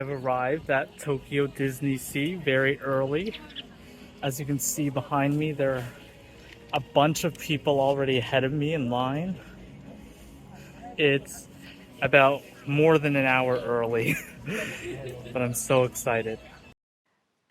I've arrived at Tokyo DisneySea very early. As you can see behind me, there are a bunch of people already ahead of me in line. It's about more than an hour early, but I'm so excited.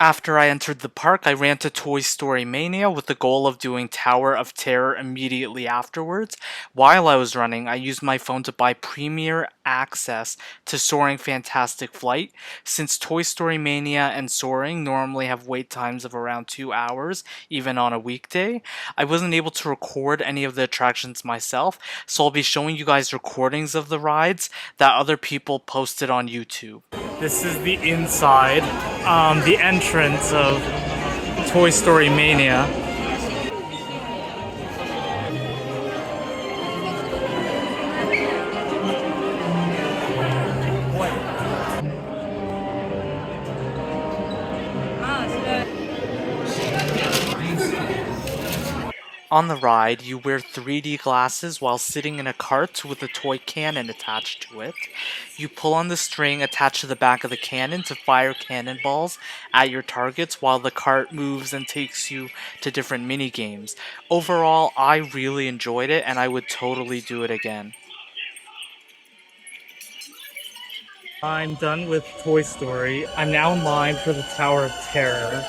After I entered the park, I ran to Toy Story Mania with the goal of doing Tower of Terror immediately afterwards. While I was running, I used my phone to buy premier access to Soaring Fantastic Flight. Since Toy Story Mania and Soaring normally have wait times of around 2 hours, even on a weekday, I wasn't able to record any of the attractions myself, so I'll be showing you guys recordings of the rides that other people posted on YouTube. This is the inside, the entrance of Toy Story Mania. On the ride, you wear 3D glasses while sitting in a cart with a toy cannon attached to it. You pull on the string attached to the back of the cannon to fire cannonballs at your targets while the cart moves and takes you to different mini games. Overall, I really enjoyed it and I would totally do it again. I'm done with Toy Story. I'm now in line for the Tower of Terror.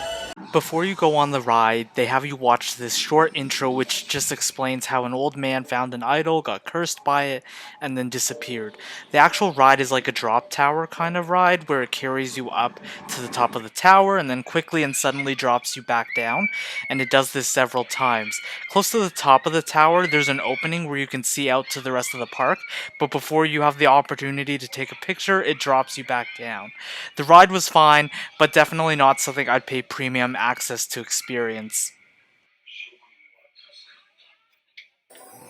Before you go on the ride, they have you watch this short intro which just explains how an old man found an idol, got cursed by it, and then disappeared. The actual ride is like a drop tower kind of ride where it carries you up to the top of the tower and then quickly and suddenly drops you back down, and it does this several times. Close to the top of the tower, there's an opening where you can see out to the rest of the park, but before you have the opportunity to take a picture, it drops you back down. The ride was fine, but definitely not something I'd pay premium access to experience.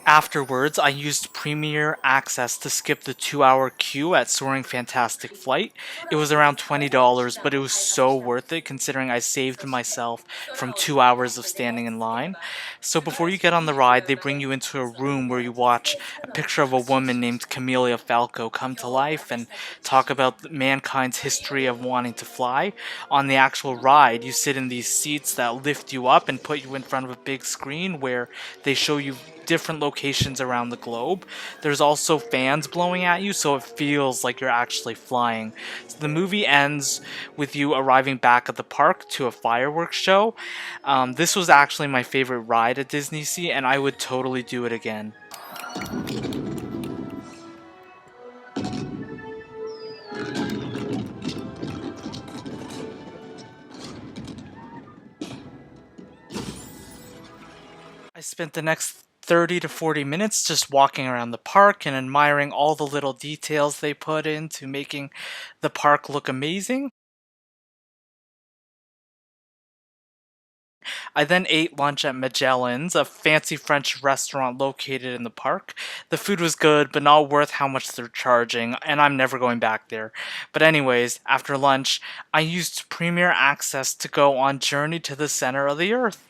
Afterwards, I used Premier Access to skip the 2-hour queue at Soaring Fantastic Flight. It was around $20, but it was so worth it considering I saved myself from 2 hours of standing in line. So before you get on the ride, they bring you into a room where you watch a picture of a woman named Camelia Falco come to life and talk about mankind's history of wanting to fly. On the actual ride, you sit in these seats that lift you up and put you in front of a big screen where they show you different locations around the globe. There's also fans blowing at you, so it feels like you're actually flying. So the movie ends with you arriving back at the park to a fireworks show. This was actually my favorite ride at DisneySea, and I would totally do it again. I spent the next 30 to 40 minutes just walking around the park and admiring all the little details they put into making the park look amazing. I then ate lunch at Magellan's, a fancy French restaurant located in the park. The food was good, but not worth how much they're charging, and I'm never going back there. But anyways, after lunch, I used Premier Access to go on Journey to the Center of the Earth.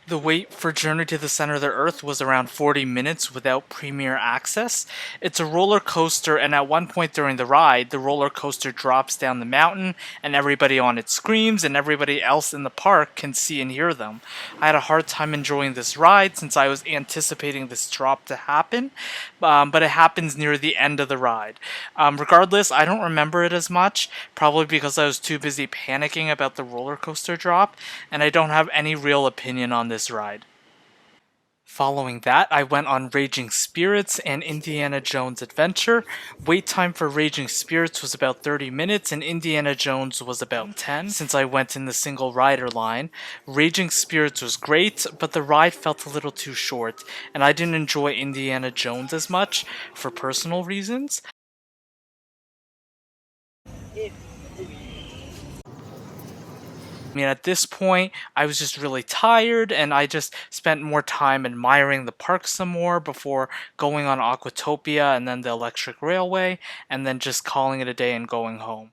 The wait for Journey to the Center of the Earth was around 40 minutes without Premier Access. It's a roller coaster, and at one point during the ride, the roller coaster drops down the mountain, and everybody on it screams, and everybody else in the park can see and hear them. I had a hard time enjoying this ride since I was anticipating this drop to happen, but it happens near the end of the ride. Regardless, I don't remember it as much, probably because I was too busy panicking about the roller coaster drop, and I don't have any real opinion on this ride. Following that, I went on Raging Spirits and Indiana Jones Adventure. Wait time for Raging Spirits was about 30 minutes and Indiana Jones was about 10 since I went in the single rider line. Raging Spirits was great, but the ride felt a little too short, and I didn't enjoy Indiana Jones as much for personal reasons. I mean, at this point, I was just really tired, and I just spent more time admiring the park some more before going on Aquatopia and then the Electric Railway, and then just calling it a day and going home.